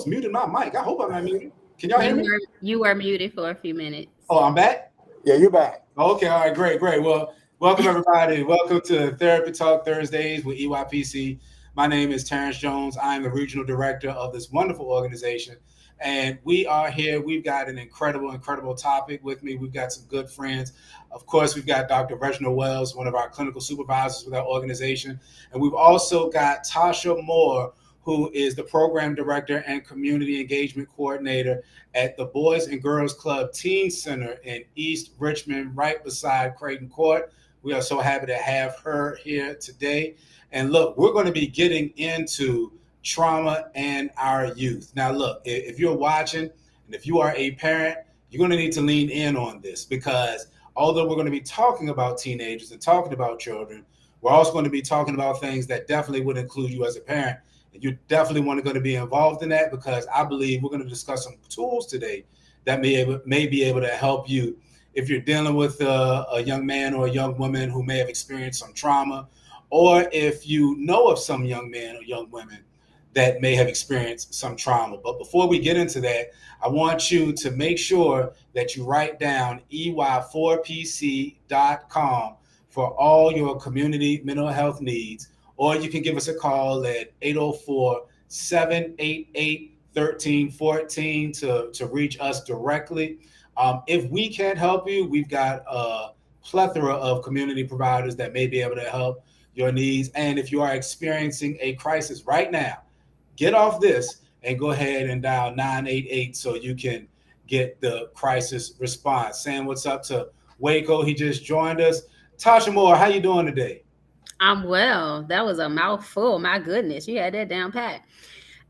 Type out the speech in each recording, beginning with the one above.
Muted my mic. I hope I'm not muted. Can y'all hear me? You were muted for a few minutes. Oh, I'm back? Yeah, you're back. Okay, all right, great. Well, welcome everybody. Welcome to Therapy Talk Thursdays with EYPC. My name is Terrence Jones. I'm the regional director of this wonderful organization. And we are here. We've got an incredible topic with me. We've got some good friends. Of course, we've got Dr. Reginald Wells, one of our clinical supervisors with our organization. And we've also got Tasha Moore, who is the program director and community engagement coordinator at the Boys and Girls Club Teen Center in East Richmond, right beside Creighton Court. We are so happy to have her here today. And look, we're going to be getting into trauma and our youth. Now, look, if you're watching and if you are a parent, you're going to need to lean in on this, because although we're going to be talking about teenagers and talking about children, we're also going to be talking about things that definitely would include you as a parent. And you definitely going to be involved in that, because I believe we're going to discuss some tools today that may be able to help you if you're dealing with a young man or a young woman who may have experienced some trauma, or if you know of some young men or young women that may have experienced some trauma. But before we get into that, I want you to make sure that you write down EY4PC.com for all your community mental health needs, or you can give us a call at 804-788-1314 to reach us directly. If we can't help you, we've got a plethora of community providers that may be able to help your needs. And if you are experiencing a crisis right now, get off this and go ahead and dial 988 so you can get the crisis response. Saying what's up to Waco. He just joined us. Tasha Moore, how you doing today? I'm well. That was a mouthful. My goodness, you had that down pat.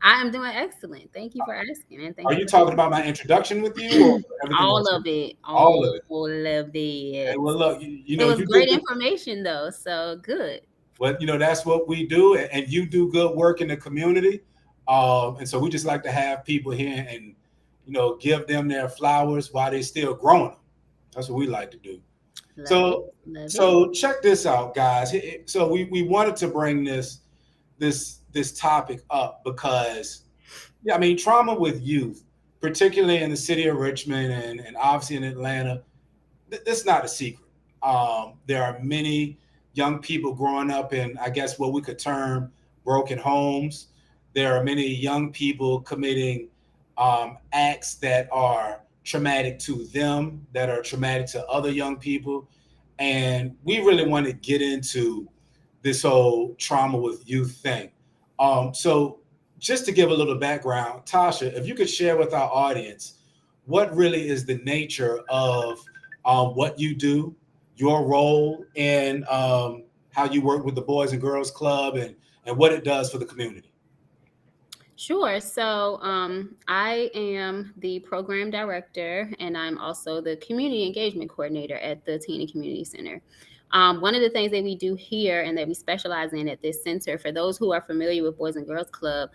I am doing excellent. Thank you for asking. And are you talking about my introduction with you? Or all of it. All of it. Hey, well, look, it was great information, though. So good. Well, that's what we do, and you do good work in the community. And so we just like to have people here and, give them their flowers while they're still growing them. That's what we like to do. So check this out, guys. So we wanted to bring this topic up because, trauma with youth, particularly in the city of Richmond and obviously in Atlanta, that's not a secret. There are many young people growing up in, I guess, what we could term broken homes. There are many young people committing acts that are traumatic to them, that are traumatic to other young people. And we really want to get into this whole trauma with youth thing. So just to give a little background, Tasha, if you could share with our audience, what really is the nature of what you do, your role, and how you work with the Boys and Girls Club, and what it does for the community. Sure. So I am the program director, and I'm also the community engagement coordinator at the Teen and Community Center. One of the things that we do here and that we specialize in at this center, for those who are familiar with Boys and Girls Club,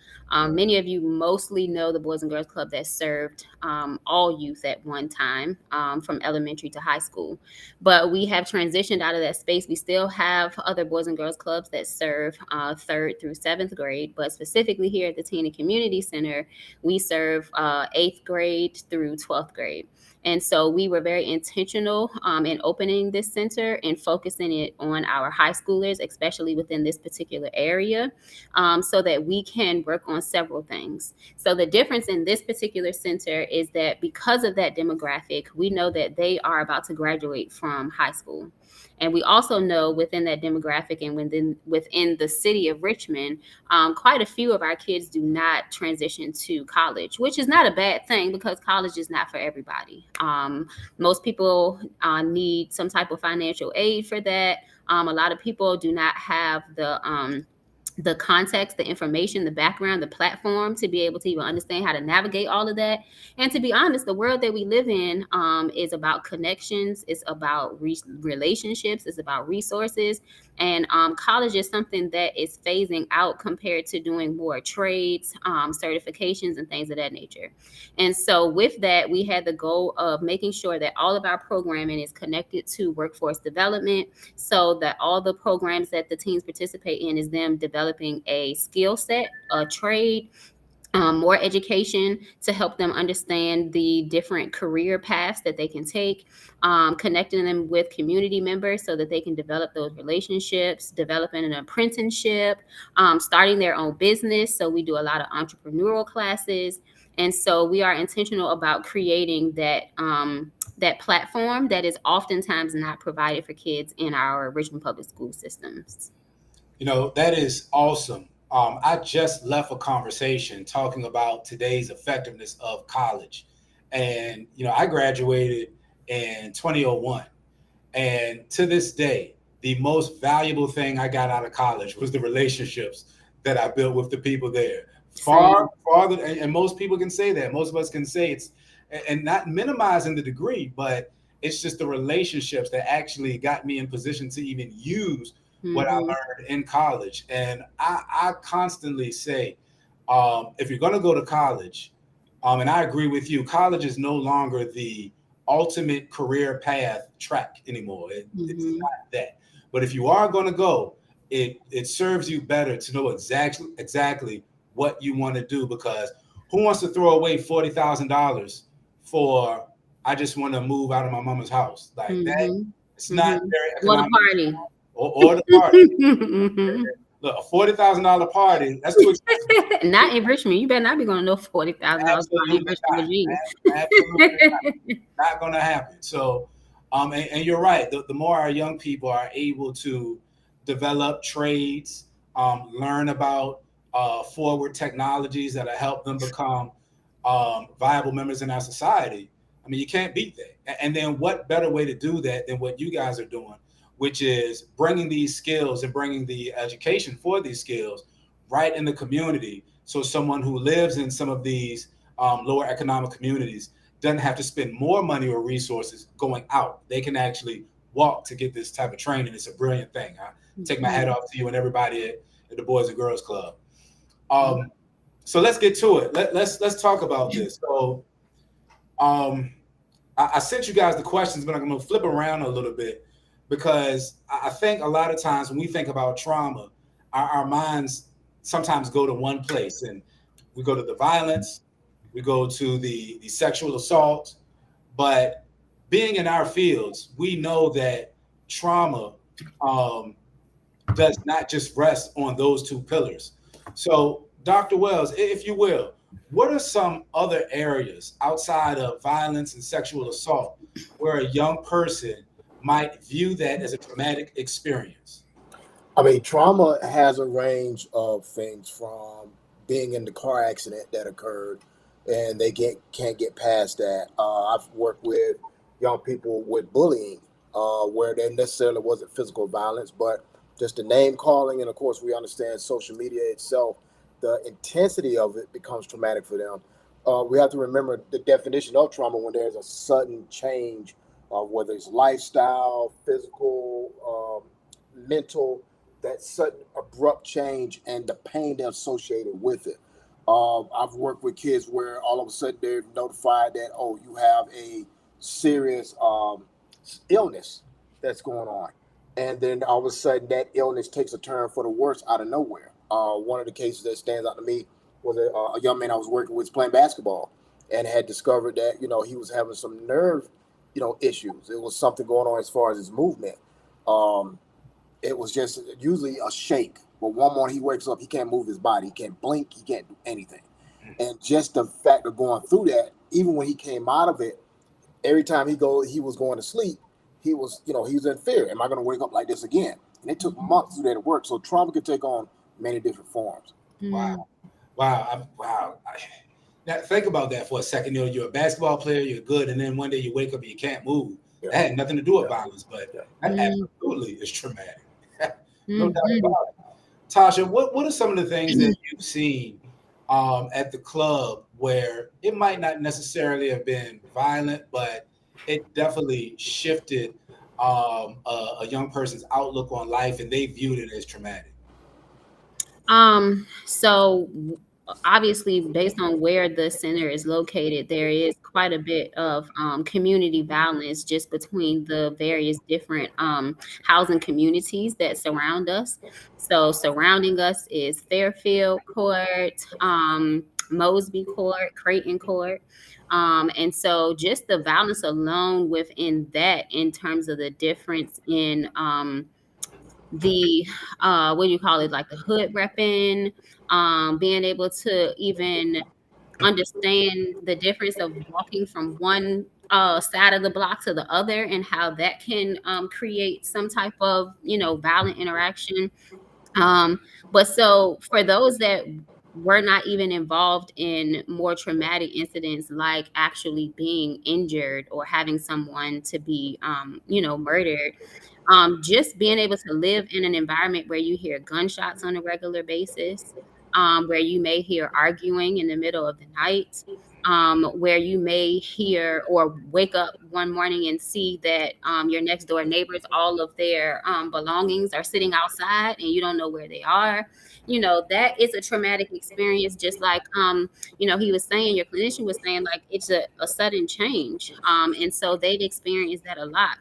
many of you mostly know the Boys and Girls Club that served all youth at one time, from elementary to high school. But we have transitioned out of that space. We still have other Boys and Girls Clubs that serve 3rd through 7th grade, but specifically here at the Teen and Community Center, we serve 8th grade through 12th grade. And so we were very intentional in opening this center and focusing it on our high schoolers, especially within this particular area, so that we can work on several things. So the difference in this particular center is that because of that demographic, we know that they are about to graduate from high school. And we also know within that demographic and within the city of Richmond, quite a few of our kids do not transition to college, which is not a bad thing because college is not for everybody. Most people need some type of financial aid for that. A lot of people do not have the context, the information, the background, the platform to be able to even understand how to navigate all of that. And to be honest, the world that we live in is about connections. It's about relationships. It's about resources. And college is something that is phasing out compared to doing more trades, certifications, and things of that nature. And so with that, we had the goal of making sure that all of our programming is connected to workforce development, so that all the programs that the teens participate in is them developing a skill set, a trade, more education to help them understand the different career paths that they can take, connecting them with community members so that they can develop those relationships, developing an apprenticeship, starting their own business. So we do a lot of entrepreneurial classes. And so we are intentional about creating that platform that is oftentimes not provided for kids in our original public school systems. That is awesome. I just left a conversation talking about today's effectiveness of college. And, I graduated in 2001. And to this day, the most valuable thing I got out of college was the relationships that I built with the people there. Same. Farther, and most people can say that. Most of us can say it's, and not minimizing the degree, but it's just the relationships that actually got me in position to even use what I Mm-hmm. learned in college. And I constantly say, if you're going to go to college, and I agree with you, college is no longer the ultimate career path track anymore. It's Mm-hmm. not that. But if you are going to go, it serves you better to know exactly what you want to do, because who wants to throw away $40,000 for I just want to move out of my mama's house like that? It's Mm-hmm. not Mm-hmm. very Well, the economic, party. or the party. Mm-hmm. Look, a $40,000 party, that's too expensive. Not in Richmond. You better not be going to no $40,000 party in Absolutely Richmond, not. Virginia. Absolutely not going to happen. So, and you're right. The more our young people are able to develop trades, learn about forward technologies that'll help them become viable members in our society. I mean, you can't beat that. And then what better way to do that than what you guys are doing, which is bringing these skills and bringing the education for these skills right in the community. So someone who lives in some of these lower economic communities doesn't have to spend more money or resources going out. They can actually walk to get this type of training. It's a brilliant thing. I take my hat off to you and everybody at the Boys and Girls Club. Um, so let's get to it. Let's talk about this. So um, I sent you guys the questions, but I'm going to flip around a little bit, because I think a lot of times when we think about trauma, our minds sometimes go to one place, and we go to the violence, we go to the sexual assault. But being in our fields, we know that trauma um, does not just rest on those two pillars. So, Dr. Wells, if you will, what are some other areas outside of violence and sexual assault where a young person might view that as a traumatic experience? I mean, trauma has a range of things from being in the car accident that occurred, and they can't get past that. I've worked with young people with bullying, where there necessarily wasn't physical violence, but just the name calling, and of course, we understand social media itself. The intensity of it becomes traumatic for them. We have to remember the definition of trauma when there's a sudden change of whether it's lifestyle, physical, mental, that sudden abrupt change and the pain that's associated with it. I've worked with kids where all of a sudden they're notified that, oh, you have a serious illness that's going on. And then all of a sudden that illness takes a turn for the worse out of nowhere. One of the cases that stands out to me was a young man I was working with playing basketball and had discovered that, he was having some nerve, issues. It was something going on as far as his movement. Um, it was just usually a shake. But one morning he wakes up, he can't move his body, he can't blink, he can't do anything. And just the fact of going through that, even when he came out of it, every time he was going to sleep, he was in fear. Am I going to wake up like this again? And it took months to do that to work. So trauma can take on many different forms. Wow. Wow. Now, think about that for a second. You're a basketball player, you're good, and then one day you wake up and you can't move. Yeah. That had nothing to do with violence, but Yeah. that absolutely is traumatic. No doubt Mm-hmm. about it. Tasha, what are some of the things that you've seen at the club where it might not necessarily have been violent, but it definitely shifted a young person's outlook on life, and they viewed it as traumatic? So obviously, based on where the center is located, there is quite a bit of community violence just between the various different housing communities that surround us. So surrounding us is Fairfield Court, Mosby Court, Creighton Court. And so just the violence alone within that, in terms of the difference in the what do you call it, like the hood repping, being able to even understand the difference of walking from one side of the block to the other, and how that can create some type of, violent interaction. But so for those that were not even involved in more traumatic incidents, like actually being injured or having someone to be, murdered, just being able to live in an environment where you hear gunshots on a regular basis, where you may hear arguing in the middle of the night, where you may hear or wake up one morning and see that your next door neighbors, all of their belongings are sitting outside and you don't know where they are. That is a traumatic experience, just like, he was saying, your clinician was saying, like, it's a sudden change. And so they've experienced that a lot.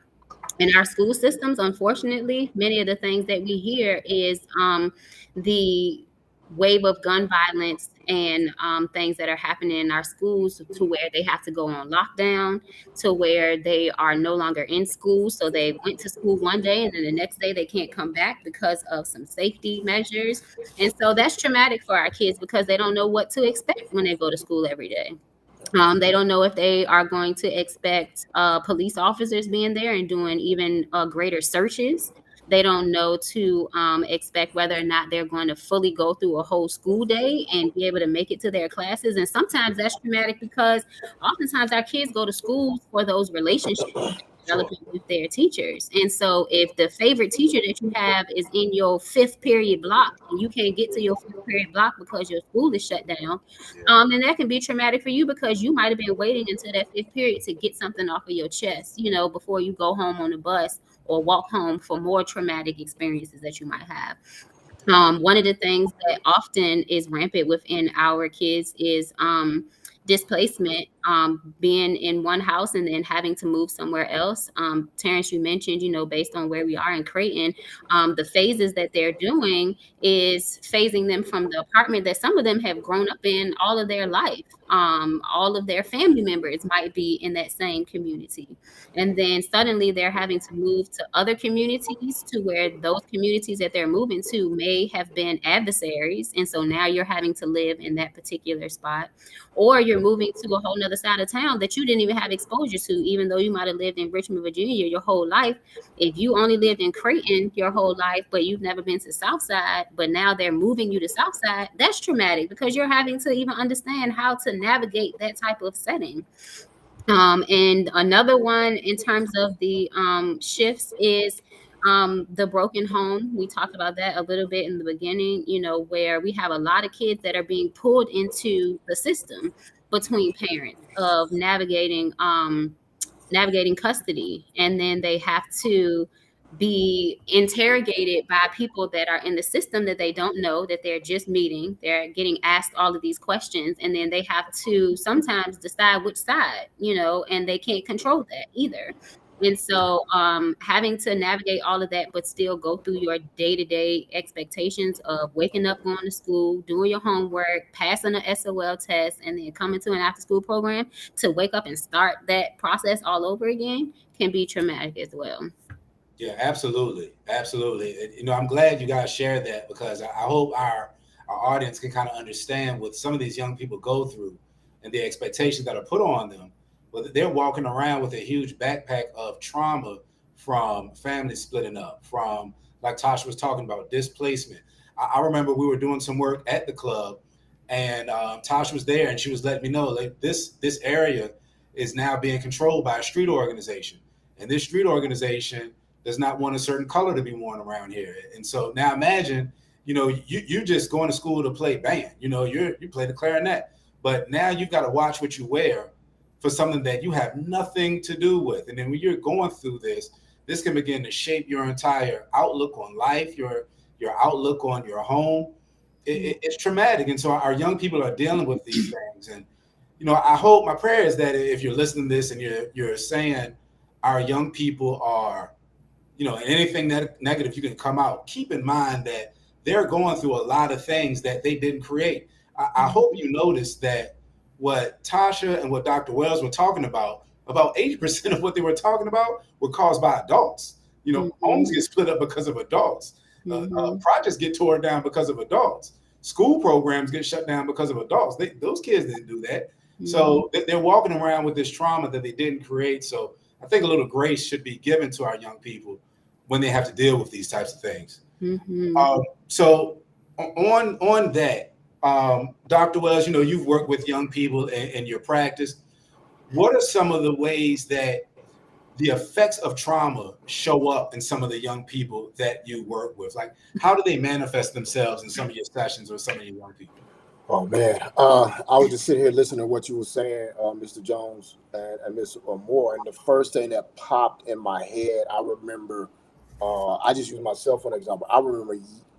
In our school systems, unfortunately, many of the things that we hear is the wave of gun violence and things that are happening in our schools, to where they have to go on lockdown, to where they are no longer in school. So they went to school one day and then the next day they can't come back because of some safety measures. And so that's traumatic for our kids, because they don't know what to expect when they go to school every day. They don't know if they are going to expect police officers being there and doing even greater searches. They don't know to expect whether or not they're going to fully go through a whole school day and be able to make it to their classes. And sometimes that's traumatic, because oftentimes our kids go to school for those relationships developing with their teachers. And so if the favorite teacher that you have is in your fifth period block and you can't get to your fifth period block because your school is shut down, then that can be traumatic for you, because you might have been waiting until that fifth period to get something off of your chest, before you go home on the bus or walk home for more traumatic experiences that you might have. One of the things that often is rampant within our kids is displacement, being in one house and then having to move somewhere else. Terrence, you mentioned, based on where we are in Creighton, the phases that they're doing is phasing them from the apartment that some of them have grown up in all of their life. All of their family members might be in that same community. And then suddenly they're having to move to other communities, to where those communities that they're moving to may have been adversaries. And so now you're having to live in that particular spot. Or you're moving to a whole nother side of town that you didn't even have exposure to, even though you might have lived in Richmond, Virginia your whole life. If you only lived in Creighton your whole life, but you've never been to Southside, but now they're moving you to Southside, that's traumatic, because you're having to even understand how to navigate that type of setting. And another one in terms of the shifts is the broken home. We talked about that a little bit in the beginning, where we have a lot of kids that are being pulled into the system between parents of navigating custody, and then they have to be interrogated by people that are in the system that they don't know, that they're just meeting. They're getting asked all of these questions, and then they have to sometimes decide which side, and they can't control that either. And so having to navigate all of that, but still go through your day-to-day expectations of waking up, going to school, doing your homework, passing an SOL test, and then coming to an after-school program, to wake up and start that process all over again, can be traumatic as well. Yeah, absolutely. Absolutely. I'm glad you guys shared that, because I hope our audience can kind of understand what some of these young people go through and the expectations that are put on them. But they're walking around with a huge backpack of trauma from families splitting up, from, like Tasha was talking about, displacement. I remember we were doing some work at the club, and Tasha was there, and she was letting me know, like, this area is now being controlled by a street organization. And this street organization does not want a certain color to be worn around here. And so now imagine, you just going to school to play band, you play the clarinet, but now you've got to watch what you wear for something that you have nothing to do with. And then when you're going through this can begin to shape your entire outlook on life, your outlook on your home. It's traumatic. And so our young people are dealing with these things. And, I hope, my prayer is that if you're listening to this and you're saying our young people are, anything negative you can come out, keep in mind that they're going through a lot of things that they didn't create. I hope you noticed that what Tasha and what Dr. Wells were talking about 80% of what they were talking about were caused by adults. You know, homes get split up because of adults. Projects get torn down because of adults. School programs get shut down because of adults. Those kids didn't do that. So they're walking around with this trauma that they didn't create. So I think a little grace should be given to our young people when they have to deal with these types of things. So on that, Dr. Wells, you know, you've worked with young people in your practice. What are some of the ways that the effects of trauma show up in some of the young people that you work with? Like, how do they manifest themselves in some of your sessions or some of your young people? Oh man, I was just sitting here listening to what you were saying, Mr. Jones and Mr. Moore, and the first thing that popped in my head, I remember, I just use myself for an example. I remember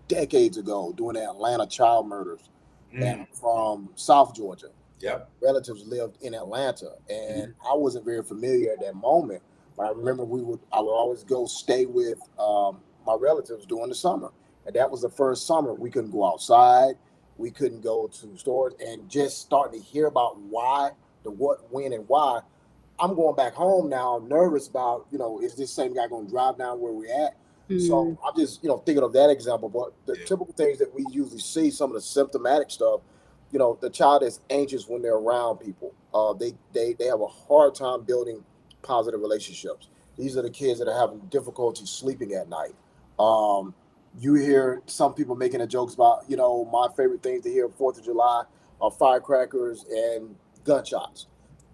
decades ago doing the Atlanta child murders, and from South Georgia. Yep. Relatives lived in Atlanta, and I wasn't very familiar at that moment. But I remember I would always go stay with my relatives during the summer, and that was the first summer we couldn't go outside. We couldn't go to stores, and just starting to hear about why, the what, when, and why. I'm going back home now. I'm nervous about, is this same guy going to drive down where we're at? So I'm just, thinking of that example. But the typical things that we usually see, some of the symptomatic stuff, the child is anxious when they're around people. They have a hard time building positive relationships. These are the kids that are having difficulty sleeping at night. You hear some people making the jokes about, my favorite things to hear 4th of July are firecrackers and gunshots.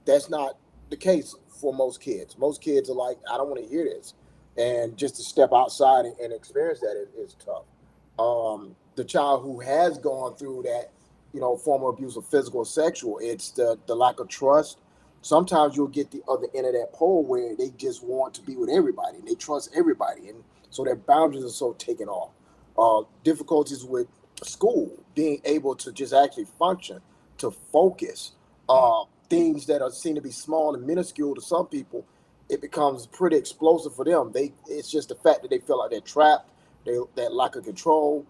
That's not the case for most kids. Most kids are like, I don't want to hear this. And just to step outside and experience that is tough. The child who has gone through that, form of abuse of physical or sexual, it's the lack of trust. Sometimes you'll get the other end of that pole where they just want to be with everybody and they trust everybody. And so their boundaries are so taken off. Difficulties with school, being able to just actually function, to focus. Things that are seen to be small and minuscule to some people, it becomes pretty explosive for them. It's just the fact that they feel like they're trapped, that lack of control.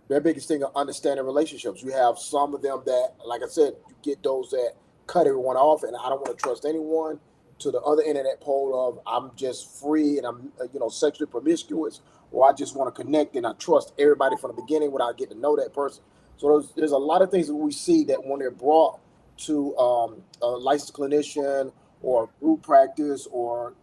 Their biggest thing are understanding relationships. You have some of them that, like I said, you get those that cut everyone off and I don't want to trust anyone, to the other end of that pole of I'm just free and I'm sexually promiscuous, or I just want to connect and I trust everybody from the beginning without getting to know that person. So there's a lot of things that we see that when they're brought to a licensed clinician or group practice or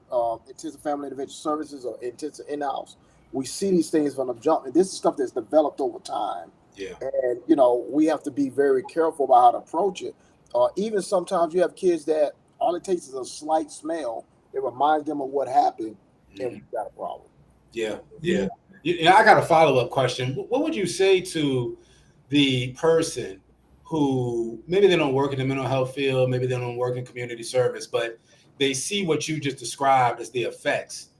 intensive family intervention services or intensive in-house, we see these things from the jump. And this is stuff that's developed over time. Yeah. And, we have to be very careful about how to approach it. Even sometimes you have kids that all it takes is a slight smell. It reminds them of what happened, and we've got a problem. Yeah. I got a follow-up question. What would you say to the person who maybe they don't work in the mental health field, maybe they don't work in community service, but they see what you just described as the effects,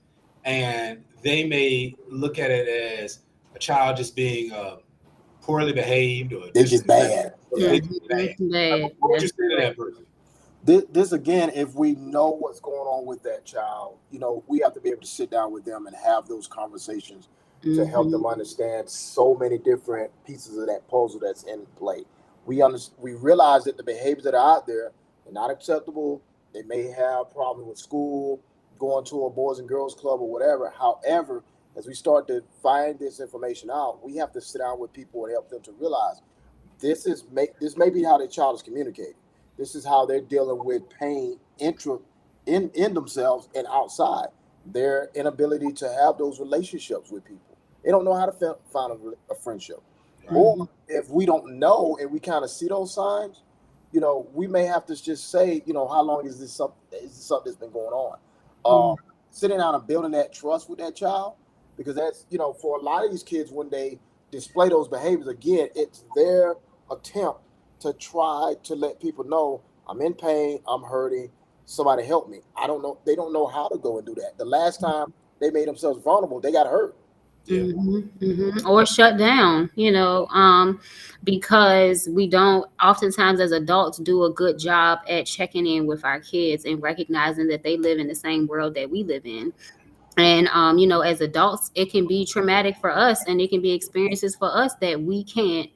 and they may look at it as a child just being poorly behaved or they're just bad. They're just bad. What would you say to that person? This again, if we know what's going on with that child, we have to be able to sit down with them and have those conversations to help them understand so many different pieces of that puzzle that's in play. We realize that the behaviors that are out there are not acceptable. They may have problems with school, going to a Boys and Girls Club or whatever. However, as we start to find this information out, we have to sit down with people and help them to realize this may be how their child is communicating. This is how they're dealing with pain in themselves and outside. Their inability to have those relationships with people. They don't know how to find a friendship. Or if we don't know and we kind of see those signs, we may have to just say, how long is this something that's been going on? Sitting down and building that trust with that child, because that's, for a lot of these kids, when they display those behaviors, again, it's their attempt to try to let people know I'm in pain, I'm hurting, somebody help me. I don't know. They don't know how to go and do that. The last time they made themselves vulnerable, they got hurt. Yeah. Or shut down, because we don't oftentimes as adults do a good job at checking in with our kids and recognizing that they live in the same world that we live in. And, as adults, it can be traumatic for us, and it can be experiences for us that we can't,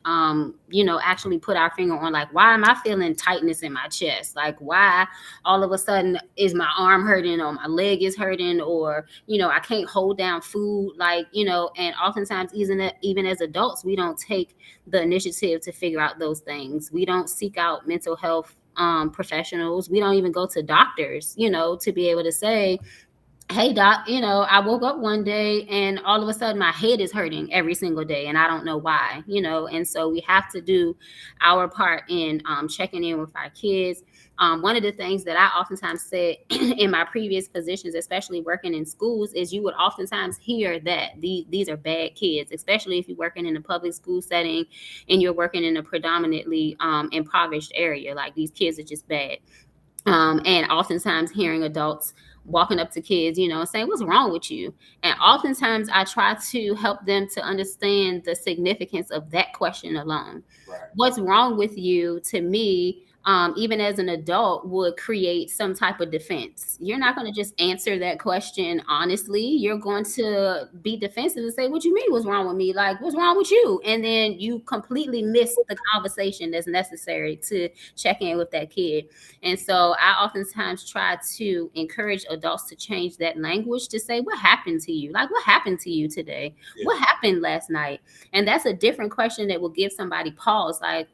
actually put our finger on. Like, why am I feeling tightness in my chest? Like, why all of a sudden is my arm hurting or my leg is hurting, or, I can't hold down food. Like, and oftentimes, even as adults, we don't take the initiative to figure out those things. We don't seek out mental health professionals. We don't even go to doctors, to be able to say, hey doc, I woke up one day and all of a sudden my head is hurting every single day and I don't know why. And so we have to do our part in checking in with our kids. One of the things that I oftentimes said in my previous positions, especially working in schools, is you would oftentimes hear that these are bad kids, especially if you're working in a public school setting and you're working in a predominantly impoverished area. Like, these kids are just bad. And oftentimes hearing adults walking up to kids, saying, what's wrong with you? And oftentimes I try to help them to understand the significance of that question alone. Right. What's wrong with you, to me, even as an adult, would create some type of defense. You're not going to just answer that question honestly. You're going to be defensive and say, what you mean, what's wrong with me? Like, what's wrong with you? And then you completely miss the conversation that's necessary to check in with that kid. And so I oftentimes try to encourage adults to change that language to say, what happened to you? Like, what happened to you today? Yeah. What happened last night? And that's a different question that will give somebody pause. Like,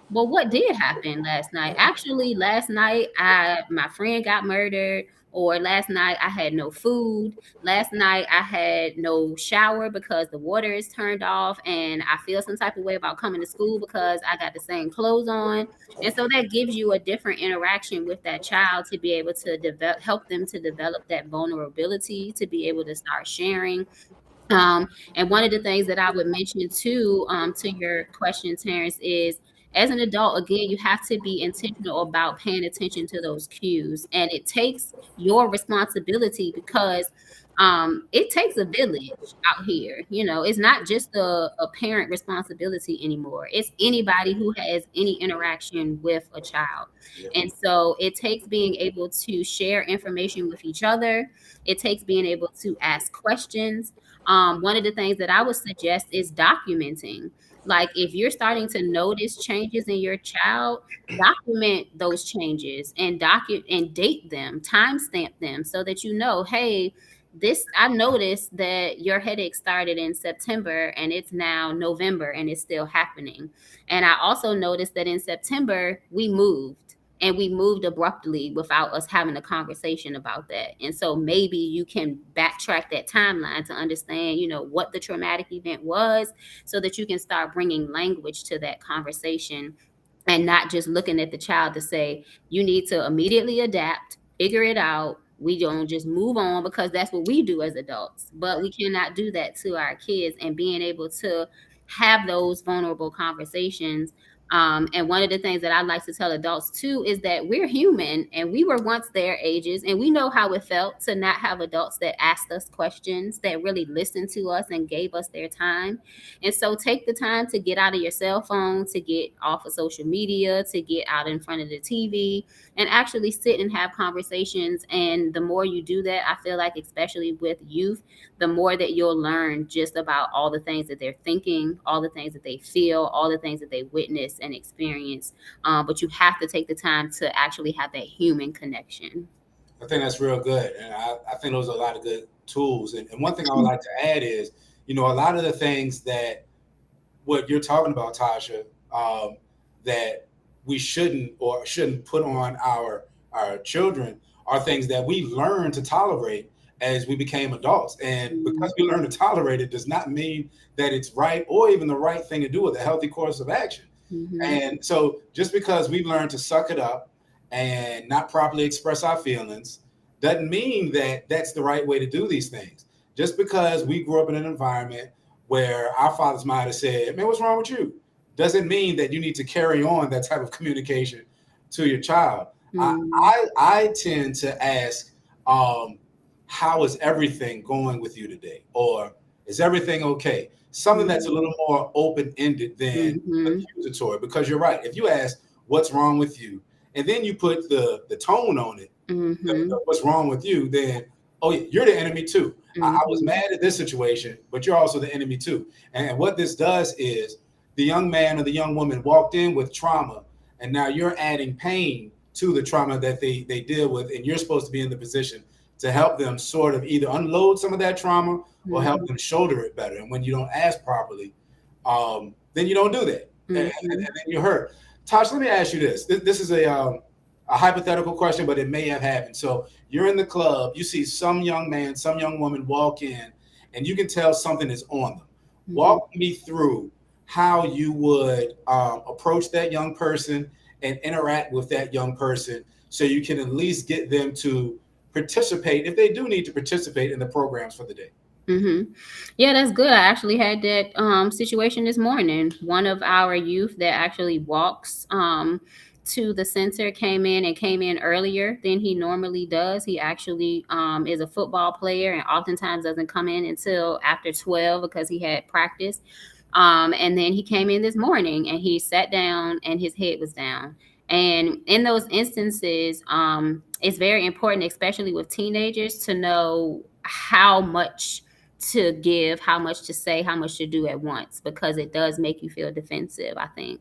well, what did happen last night? Actually, last night my friend got murdered, or last night I had no food. Last night I had no shower because the water is turned off, and I feel some type of way about coming to school because I got the same clothes on. And so that gives you a different interaction with that child to be able to help them to develop that vulnerability, to be able to start sharing. And one of the things that I would mention too, to your question, Terrence, is as an adult, again, you have to be intentional about paying attention to those cues. And it takes your responsibility, because it takes a village out here. It's not just a parent responsibility anymore. It's anybody who has any interaction with a child. Yeah. And so it takes being able to share information with each other. It takes being able to ask questions. One of the things that I would suggest is documenting. Like, if you're starting to notice changes in your child, document those changes and date them, timestamp them, so that hey, I noticed that your headache started in September and it's now November and it's still happening. And I also noticed that in September we moved. And we moved abruptly without us having a conversation about that. And so maybe you can backtrack that timeline to understand, what the traumatic event was, so that you can start bringing language to that conversation, and not just looking at the child to say, you need to immediately adapt, figure it out. We don't just move on, because that's what we do as adults. But we cannot do that to our kids, and being able to have those vulnerable conversations. And one of the things that I like to tell adults too is that we're human, and we were once their ages, and we know how it felt to not have adults that asked us questions, that really listened to us and gave us their time. And so take the time to get out of your cell phone, to get off of social media, to get out in front of the TV, and actually sit and have conversations. And the more you do that, I feel like, especially with youth, the more that you'll learn just about all the things that they're thinking, all the things that they feel, all the things that they witness and experience. But you have to take the time to actually have that human connection. I think that's real good. And I think those are a lot of good tools. And one thing I would like to add is, a lot of the things that what you're talking about, Tasha, that we shouldn't put on our children are things that we learn to tolerate as we became adults. And because we learn to tolerate it does not mean that it's right or even the right thing to do with a healthy course of action. Mm-hmm. And so just because we learn to suck it up and not properly express our feelings doesn't mean that that's the right way to do these things. Just because we grew up in an environment where our fathers might have said, man, what's wrong with you? Doesn't mean that you need to carry on that type of communication to your child. Mm-hmm. I tend to ask, how is everything going with you today? Or is everything okay? Something that's a little more open-ended than accusatory, because you're right. If you ask what's wrong with you, and then you put the tone on it, what's wrong with you, then, oh, you're the enemy too. I was Mhm. mad at this situation, but you're also the enemy too. And what this does is the young man or the young woman walked in with trauma, and now you're adding pain to the trauma that they deal with, and you're supposed to be in the position to help them sort of either unload some of that trauma or help Mhm. them shoulder it better. And when you don't ask properly, then you don't do that, and Mhm. then you're hurt. Tosh, let me ask you this. This is a hypothetical question, but it may have happened. So you're in the club, you see some young man, some young woman walk in, and you can tell something is on them. Mhm. Walk me through how you would approach that young person and interact with that young person so you can at least get them to participate, if they do need to participate in the programs for the day. Mm-hmm. Yeah, that's good. I actually had that situation this morning. One of our youth that actually walks to the center came in earlier than he normally does. He actually is a football player and oftentimes doesn't come in until after 12 because he had practice. And then he came in this morning and he sat down and his head was down. And in those instances, it's very important, especially with teenagers, to know how much to give, how much to say, how much to do at once, because it does make you feel defensive, I think.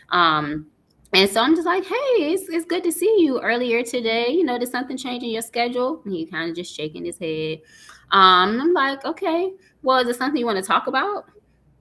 Um, and so I'm just like, hey, it's good to see you earlier today. You know, did something change in your schedule? And he kind of just shaking his head. I'm like, okay, well, is it something you want to talk about?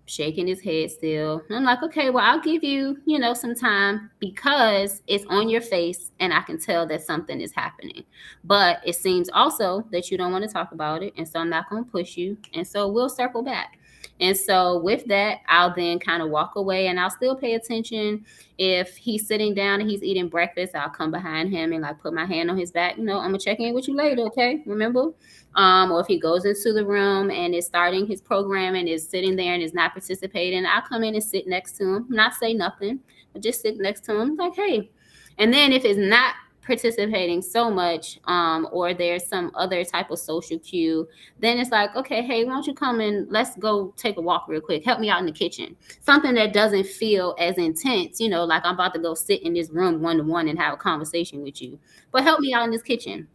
Shaking his head still. And I'm like, okay, well, I'll give you, some time because it's on your face and I can tell that something is happening. But it seems also that you don't want to talk about it. And so I'm not going to push you. And so we'll circle back. And so with that, I'll then kind of walk away and I'll still pay attention. If he's sitting down and he's eating breakfast, I'll come behind him and like put my hand on his back. I'm going to check in with you later. Okay. Remember? Or if he goes into the room and is starting his program and is sitting there and is not participating, I'll come in and sit next to him, not say nothing, but just sit next to him, like, hey. And then if it's not participating so much, or there's some other type of social cue, then it's like, okay, hey, why don't you come and let's go take a walk real quick. Help me out in the kitchen. Something that doesn't feel as intense, like I'm about to go sit in this room one-to-one and have a conversation with you. But help me out in this kitchen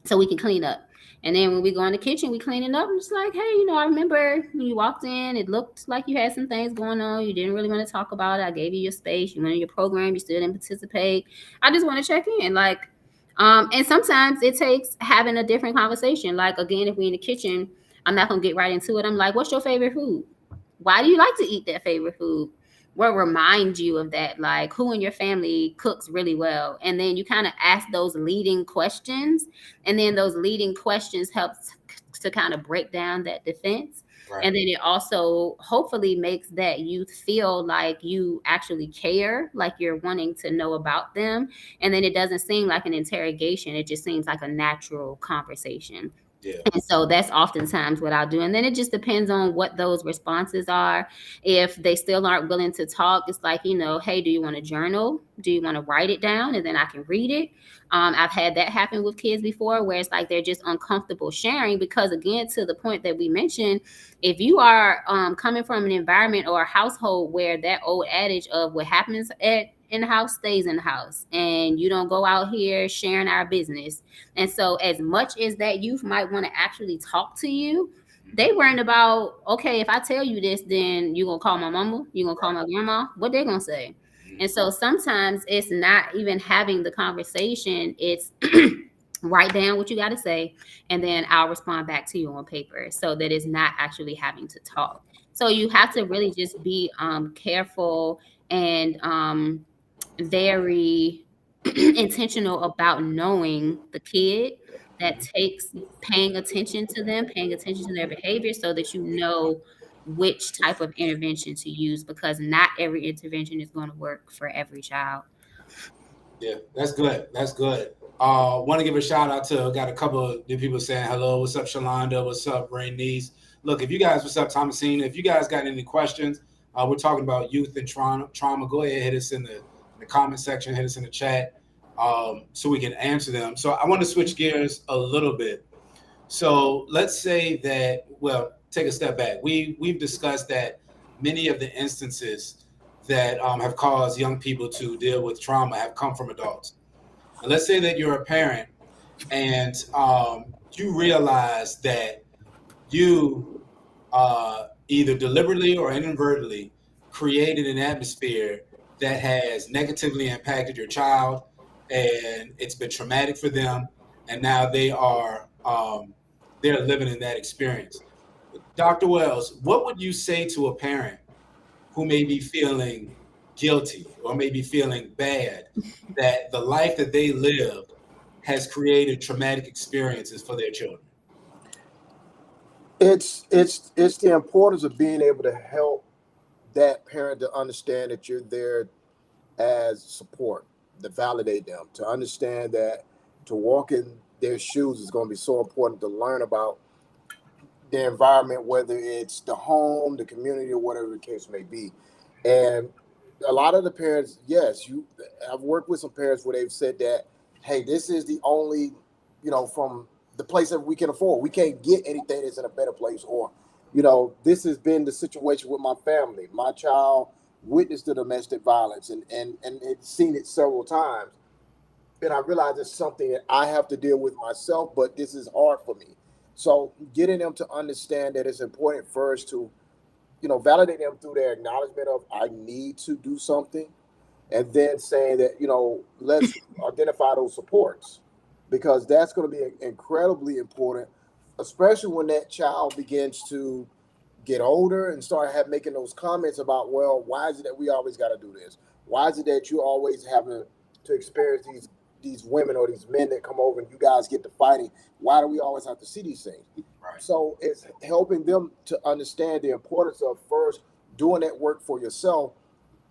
so we can clean up. And then when we go in the kitchen, we clean it up. I'm just like, hey, I remember when you walked in, it looked like you had some things going on. You didn't really want to talk about it. I gave you your space. You went in your program. You still didn't participate. I just want to check in. And sometimes it takes having a different conversation. Like, again, if we're in the kitchen, I'm not going to get right into it. I'm like, what's your favorite food? Why do you like to eat that favorite food? What reminds you of that? Like, who in your family cooks really well? And then you kind of ask those leading questions, and then those leading questions helps to kind of break down that defense. Right. And then it also hopefully makes that youth feel like you actually care, like you're wanting to know about them. And then it doesn't seem like an interrogation. It just seems like a natural conversation. Yeah. And so that's oftentimes what I'll do. And then it just depends on what those responses are. If they still aren't willing to talk, it's like, hey, do you want to journal? Do you want to write it down and then I can read it? I've had that happen with kids before where it's like they're just uncomfortable sharing because, again, to the point that we mentioned, if you are coming from an environment or a household where that old adage of what happens in the house stays in the house and you don't go out here sharing our business. And so as much as that youth might want to actually talk to you, they worrying about, okay, if I tell you this, then you're going to call my mama, you're going to call my grandma, what they going to say? And so sometimes it's not even having the conversation. It's write down what you got to say, and then I'll respond back to you on paper so that it's not actually having to talk. So you have to really just be careful and very intentional about knowing the kid. That takes paying attention to them, paying attention to their behavior so that you know which type of intervention to use, because not every intervention is going to work for every child. Yeah, that's good. That's good. Want to give a shout out to, got a couple of new people saying hello. What's up, Shalonda? What's up, Rainice? Look, if you guys, what's up, Thomasine? If you guys got any questions, we're talking about youth and trauma. Go ahead, hit us in the comment section, hit us in the chat, so we can answer them. So I want to switch gears a little bit. So let's say that, well, take a step back. We've discussed that many of the instances that have caused young people to deal with trauma have come from adults. And let's say that you're a parent and you realize that you either deliberately or inadvertently created an atmosphere that has negatively impacted your child, and it's been traumatic for them, and now they're living in that experience. Dr. Wells, what would you say to a parent who may be feeling guilty or may be feeling bad that the life that they lived has created traumatic experiences for their children? It's the importance of being able to help that parent to understand that you're there as support, to validate them, to understand that to walk in their shoes is going to be so important, to learn about the environment, whether it's the home, the community, or whatever the case may be. And a lot of the parents, yes, I've worked with some parents where they've said that, hey, this is the only, from the place that we can afford. We can't get anything that's in a better place. Or, this has been the situation with my family. My child witnessed the domestic violence and it's seen it several times. And I realize it's something that I have to deal with myself, but this is hard for me. So getting them to understand that it's important first to, validate them through their acknowledgement of I need to do something, and then saying that, let's identify those supports, because that's going to be incredibly important, especially when that child begins to get older and start making those comments about, well, why is it that we always got to do this? Why is it that you always having to experience these women or these men that come over and you guys get to fighting? Why do we always have to see these things? Right. So it's helping them to understand the importance of first doing that work for yourself.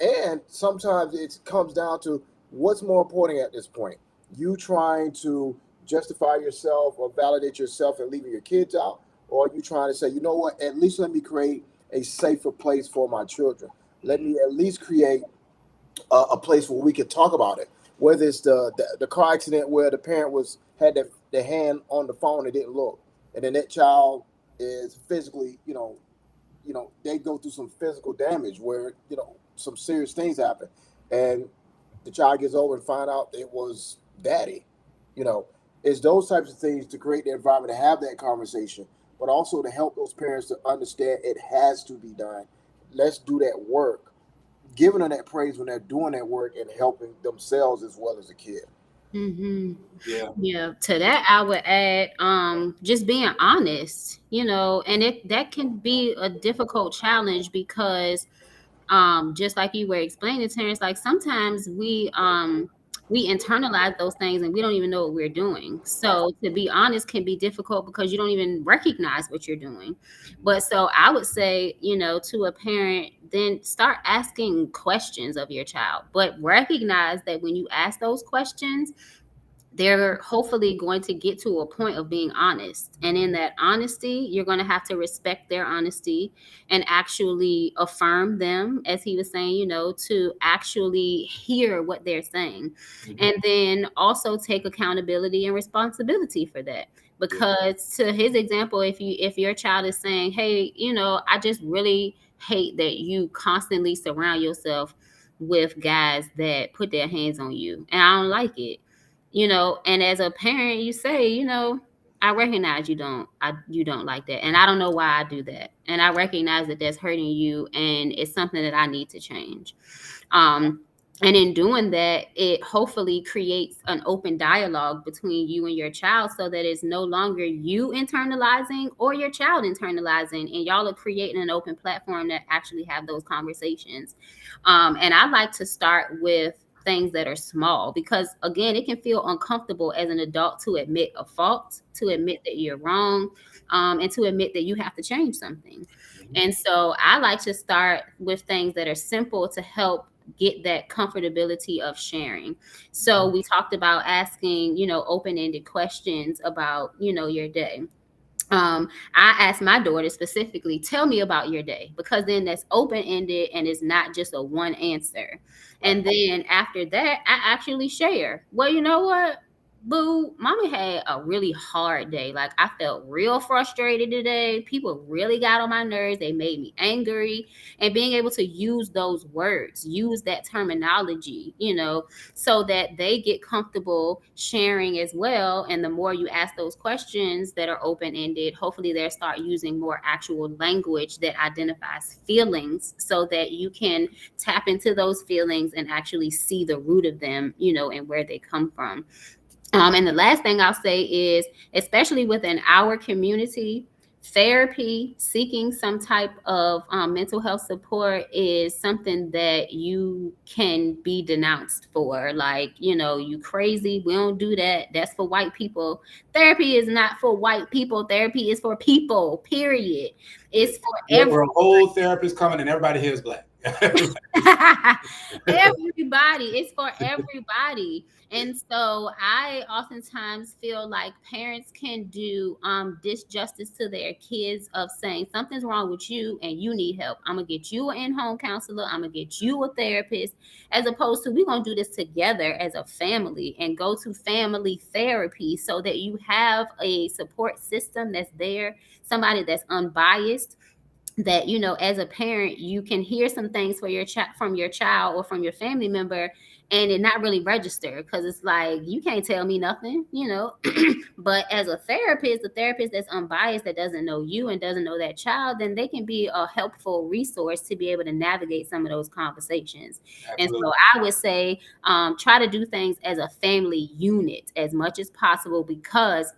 And sometimes it comes down to what's more important at this point. You trying to justify yourself or validate yourself and leaving your kids out, or are you trying to say, you know what, at least let me create a safer place for my children. Let me at least create a place where we can talk about it. Whether it's the car accident where the parent had their hand on the phone and didn't look, and then that child is physically, they go through some physical damage where some serious things happen, and the child gets over and find out it was daddy. It's those types of things to create the environment to have that conversation, but also to help those parents to understand it has to be done. Let's do that work, giving them that praise when they're doing that work and helping themselves as well as the kid. Mm-hmm. Yeah. Yeah. To that, I would add, just being honest, and that can be a difficult challenge because, just like you were explaining, Terrence, like sometimes we internalize those things and we don't even know what we're doing. So to be honest can be difficult because you don't even recognize what you're doing. But so I would say, to a parent, then start asking questions of your child, but recognize that when you ask those questions, they're hopefully going to get to a point of being honest. And in that honesty, you're going to have to respect their honesty and actually affirm them, as he was saying, to actually hear what they're saying. Mhm. And then also take accountability and responsibility for that. Because to his example, if your child is saying, hey, I just really hate that you constantly surround yourself with guys that put their hands on you, and I don't like it. And as a parent, you say, I recognize you don't like that, and I don't know why I do that, and I recognize that that's hurting you, and it's something that I need to change. And in doing that, it hopefully creates an open dialogue between you and your child, so that it's no longer you internalizing or your child internalizing, and y'all are creating an open platform that actually have those conversations. And I like to start with things that are small, because again, it can feel uncomfortable as an adult to admit a fault, to admit that you're wrong, and to admit that you have to change something. And so I like to start with things that are simple to help get that comfortability of sharing. So we talked about asking, open-ended questions about, your day. I asked my daughter specifically, tell me about your day, because then that's open-ended and it's not just a one answer. And then after that, I actually share, well, you know what? boo, mommy had a really hard day. Like, I felt real frustrated today. People really got on my nerves. They made me angry. And being able to use those words, use that terminology, so that they get comfortable sharing as well. And the more you ask those questions that are open-ended, hopefully they'll start using more actual language that identifies feelings, so that you can tap into those feelings and actually see the root of them, and where they come from. And the last thing I'll say is, especially within our community, therapy, seeking some type of mental health support is something that you can be denounced for. Like, you crazy. We don't do that. That's for white people. Therapy is not for white people. Therapy is for people, period. It's for We're a whole therapist coming and everybody here is black. Everybody. It's for everybody. And so I oftentimes feel like parents can do disjustice to their kids of saying something's wrong with you and you need help. I'm gonna get you an in-home counselor. I'm gonna get you a therapist, as opposed to, we're gonna do this together as a family and go to family therapy, so that you have a support system that's there, somebody that's unbiased, that as a parent you can hear some things from your child or from your family member, and it not really register, because it's like, you can't tell me nothing. But as a therapist, that's unbiased, that doesn't know you and doesn't know that child, then they can be a helpful resource to be able to navigate some of those conversations. Absolutely. And so I would say try to do things as a family unit as much as possible, because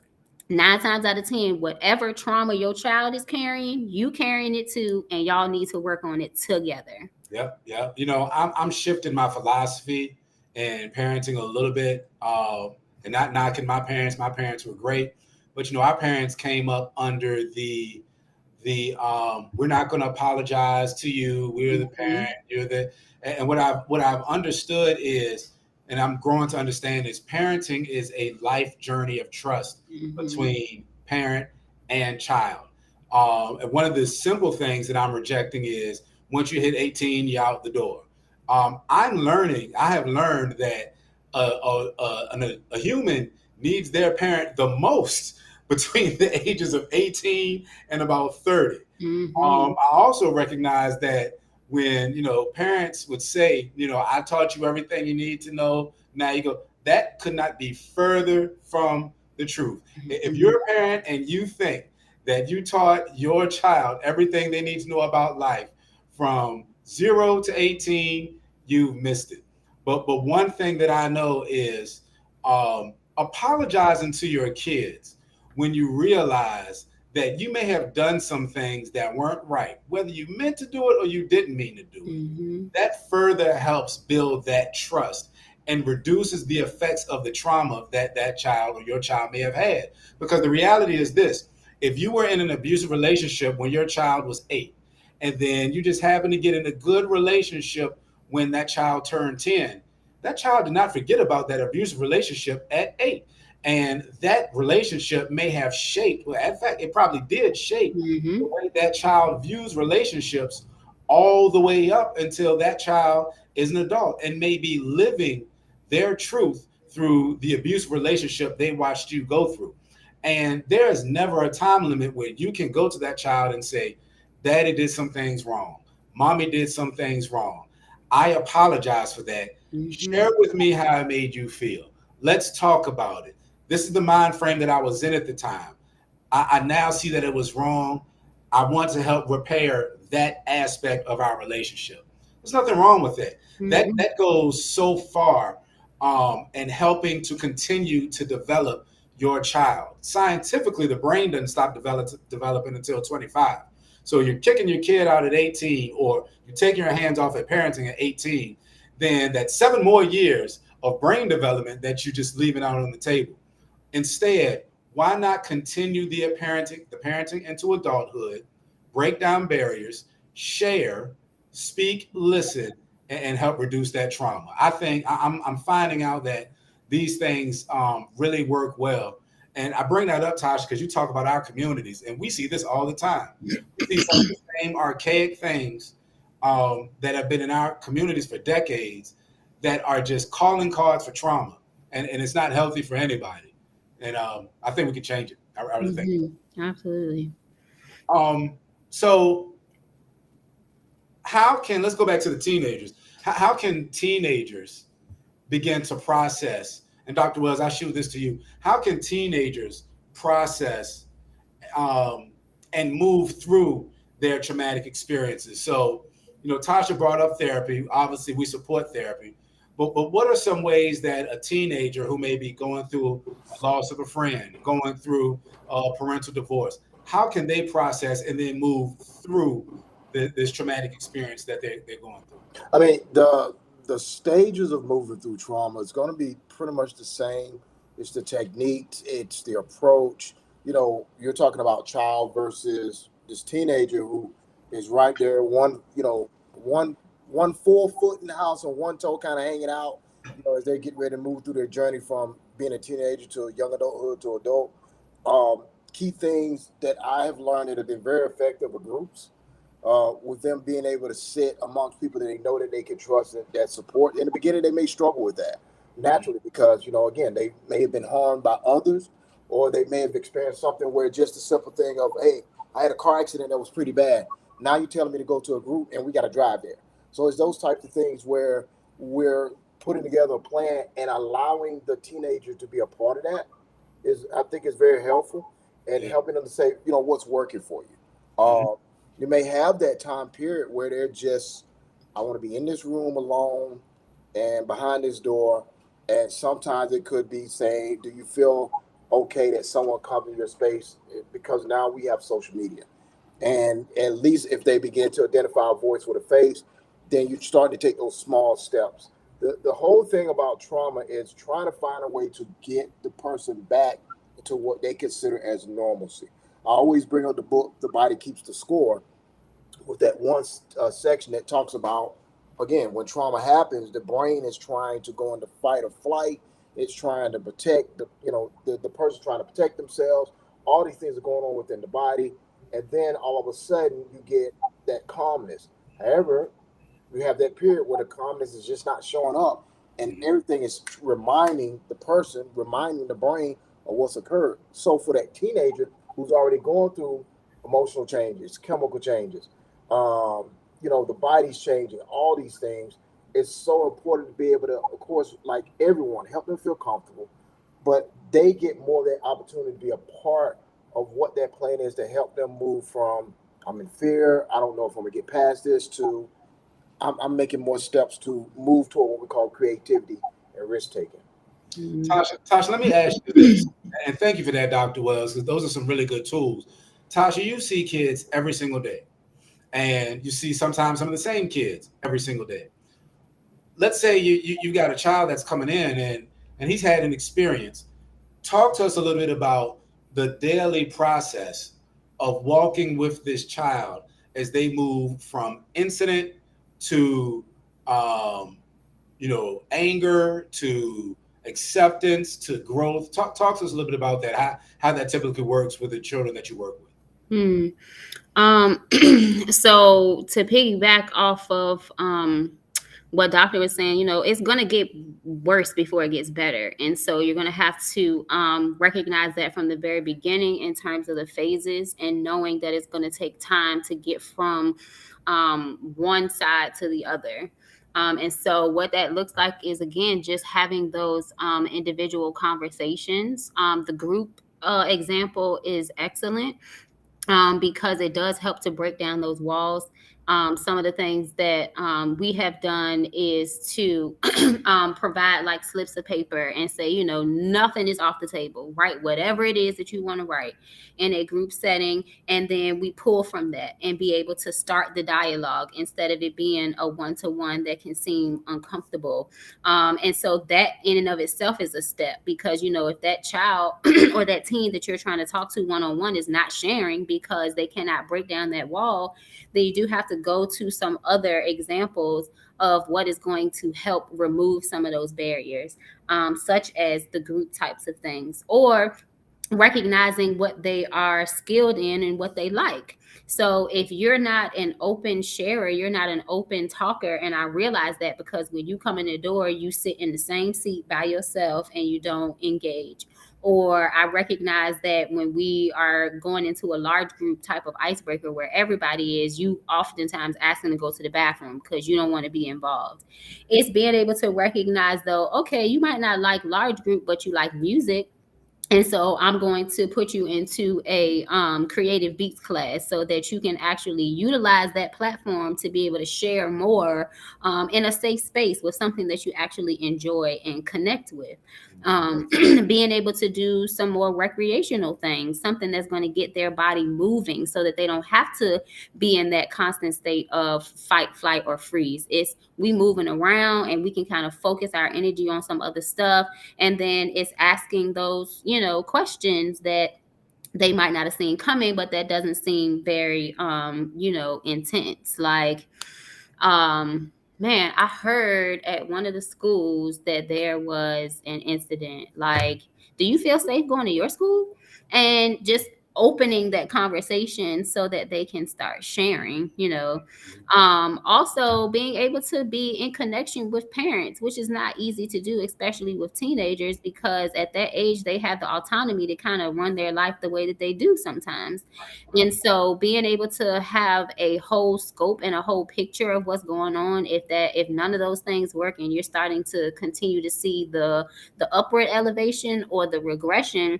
9 times out of 10, whatever trauma your child is carrying, you carrying it too, and y'all need to work on it together. Yep. I'm shifting my philosophy and parenting a little bit, and not knocking my parents. My parents were great, but our parents came up under the we're not going to apologize to you. We're the parent. You're the. And what I've understood is, and I'm growing to understand, is parenting is a life journey of trust between parent and child. And one of the simple things that I'm rejecting is, once you hit 18, you're out the door. I have learned that a human needs their parent the most between the ages of 18 and about 30. I also recognize that when, parents would say, I taught you everything you need to know, now you go, that could not be further from the truth. If you're a parent and you think that you taught your child everything they need to know about life from 0 to 18, you've missed it. But one thing that I know is apologizing to your kids when you realize that you may have done some things that weren't right, whether you meant to do it or you didn't mean to do it. That further helps build that trust and reduces the effects of the trauma that child or your child may have had. Because the reality is this: if you were in an abusive relationship when your child was 8, and then you just happened to get in a good relationship when that child turned 10, that child did not forget about that abusive relationship at 8. And that relationship may have shaped, well, in fact, it probably did shape the way that child views relationships all the way up until that child is an adult and may be living their truth through the abusive relationship they watched you go through. And there is never a time limit where you can go to that child and say, Daddy did some things wrong. Mommy did some things wrong. I apologize for that. Share with me how it made you feel. Let's talk about it. This is the mind frame that I was in at the time. I now see that it was wrong. I want to help repair that aspect of our relationship. There's nothing wrong with it. That goes so far in helping to continue to develop your child. Scientifically, the brain doesn't stop developing until 25. So you're kicking your kid out at 18, or you're taking your hands off at parenting at 18, then that's 7 more years of brain development that you're just leaving out on the table. Instead, why not continue the parenting into adulthood, break down barriers, share, speak, listen, and help reduce that trauma? I think I'm finding out that these things really work well. And I bring that up, Tosh, because you talk about our communities, and we see this all the time. We see some of the same archaic things that have been in our communities for decades that are just calling cards for trauma. and it's not healthy for anybody. And I think we can change it. I really think. Absolutely. So let's go back to the teenagers. How can teenagers begin to process? And Dr. Wells, I shoot this to you. How can teenagers process um, and move through their traumatic experiences? So, Tasha brought up therapy. Obviously, we support therapy. But what are some ways that a teenager who may be going through a loss of a friend, going through parental divorce, how can they process and then move through this traumatic experience that they're going through? I mean, the stages of moving through trauma is going to be pretty much the same. It's the techniques, it's the approach. You're talking about child versus this teenager who is right there, one full foot in the house and one toe kind of hanging out, as they get ready to move through their journey from being a teenager to young adulthood to adult. Key things that I have learned that have been very effective are groups. With them being able to sit amongst people that they know that they can trust and that support. In the beginning, they may struggle with that naturally because, again, they may have been harmed by others, or they may have experienced something where just a simple thing of, hey, I had a car accident that was pretty bad. Now you're telling me to go to a group and we got to drive there. So it's those types of things where we're putting together a plan and allowing the teenager to be a part of that I think is very helpful, and helping them to say, what's working for you. You may have that time period where they're just, I want to be in this room alone and behind this door. And sometimes it could be saying, do you feel okay that someone comes in your space? Because now we have social media. And at least if they begin to identify a voice with a face, then you start to take those small steps. The whole thing about trauma is trying to find a way to get the person back to what they consider as normalcy. I always bring up the book, The Body Keeps the Score, with that one section that talks about, again, when trauma happens, the brain is trying to go into fight or flight. It's trying to protect the person trying to protect themselves. All these things are going on within the body. And then all of a sudden you get that calmness. However, you have that period where the calmness is just not showing up, and everything is reminding the brain of what's occurred. So for that teenager who's already going through emotional changes, chemical changes, the body's changing, all these things, it's so important to be able to, of course, like everyone, help them feel comfortable, but they get more of that opportunity to be a part of what that plan is to help them move from, I'm in fear, I don't know if I'm gonna get past this, to I'm making more steps to move toward what we call creativity and risk taking. Tasha, let me ask you this, and thank you for that, Dr. Wells, because those are some really good tools. Tasha, you see kids every single day, and you see sometimes some of the same kids every single day. Let's say you got a child that's coming in and he's had an experience. Talk to us a little bit about the daily process of walking with this child as they move from incident to anger to acceptance to growth. Talk to us a little bit about that. How that typically works with the children that you work with. So to piggyback off of what Doctor was saying, it's going to get worse before it gets better. And so you're going to have to recognize that from the very beginning in terms of the phases, and knowing that it's going to take time to get from one side to the other. And so what that looks like is, again, just having those individual conversations. The group example is excellent. Because it does help to break down those walls. Some of the things that we have done is to provide like slips of paper and say, nothing is off the table. Write whatever it is that you want to write in a group setting, and then we pull from that and be able to start the dialogue instead of it being a one-to-one that can seem uncomfortable. And so that in and of itself is a step, because if that child or that teen that you're trying to talk to one-on-one is not sharing because they cannot break down that wall, then you do have to go to some other examples of what is going to help remove some of those barriers, such as the group types of things. Or recognizing what they are skilled in and what they like. So if you're not an open sharer, you're not an open talker. And I realize that because when you come in the door, you sit in the same seat by yourself and you don't engage. Or I recognize that when we are going into a large group type of icebreaker where everybody is, you oftentimes ask them to go to the bathroom because you don't want to be involved. It's being able to recognize, though, okay, you might not like large group, but you like music, and so I'm going to put you into a creative beats class so that you can actually utilize that platform to be able to share more in a safe space with something that you actually enjoy and connect with. Being able to do some more recreational things, something that's going to get their body moving so that they don't have to be in that constant state of fight, flight, or freeze. It's we moving around and we can kind of focus our energy on some other stuff, and then it's asking those questions that they might not have seen coming, but that doesn't seem very intense. Like man, I heard at one of the schools that there was an incident. Like, do you feel safe going to your school? And just opening that conversation so that they can start sharing. Also being able to be in connection with parents, which is not easy to do, especially with teenagers, because at that age they have the autonomy to kind of run their life the way that they do sometimes. And so being able to have a whole scope and a whole picture of what's going on, if none of those things work and you're starting to continue to see the upward elevation or the regression,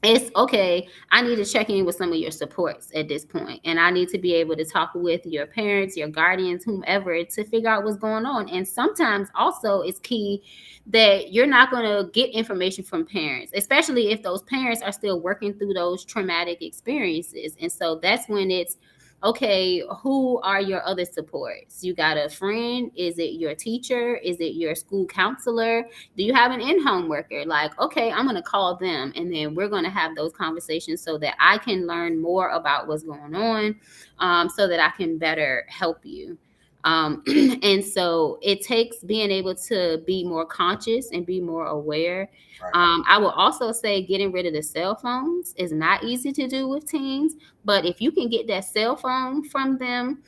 it's okay. I need to check in with some of your supports at this point, and I need to be able to talk with your parents, your guardians, whomever, to figure out what's going on. And sometimes also it's key that you're not going to get information from parents, especially if those parents are still working through those traumatic experiences. And so that's when it's okay, who are your other supports? You got a friend? Is it your teacher? Is it your school counselor? Do you have an in-home worker? Like, okay, I'm going to call them, and then we're going to have those conversations so that I can learn more about what's going on, so that I can better help you. And so it takes being able to be more conscious and be more aware. I will also say getting rid of the cell phones is not easy to do with teens, but if you can get that cell phone from them,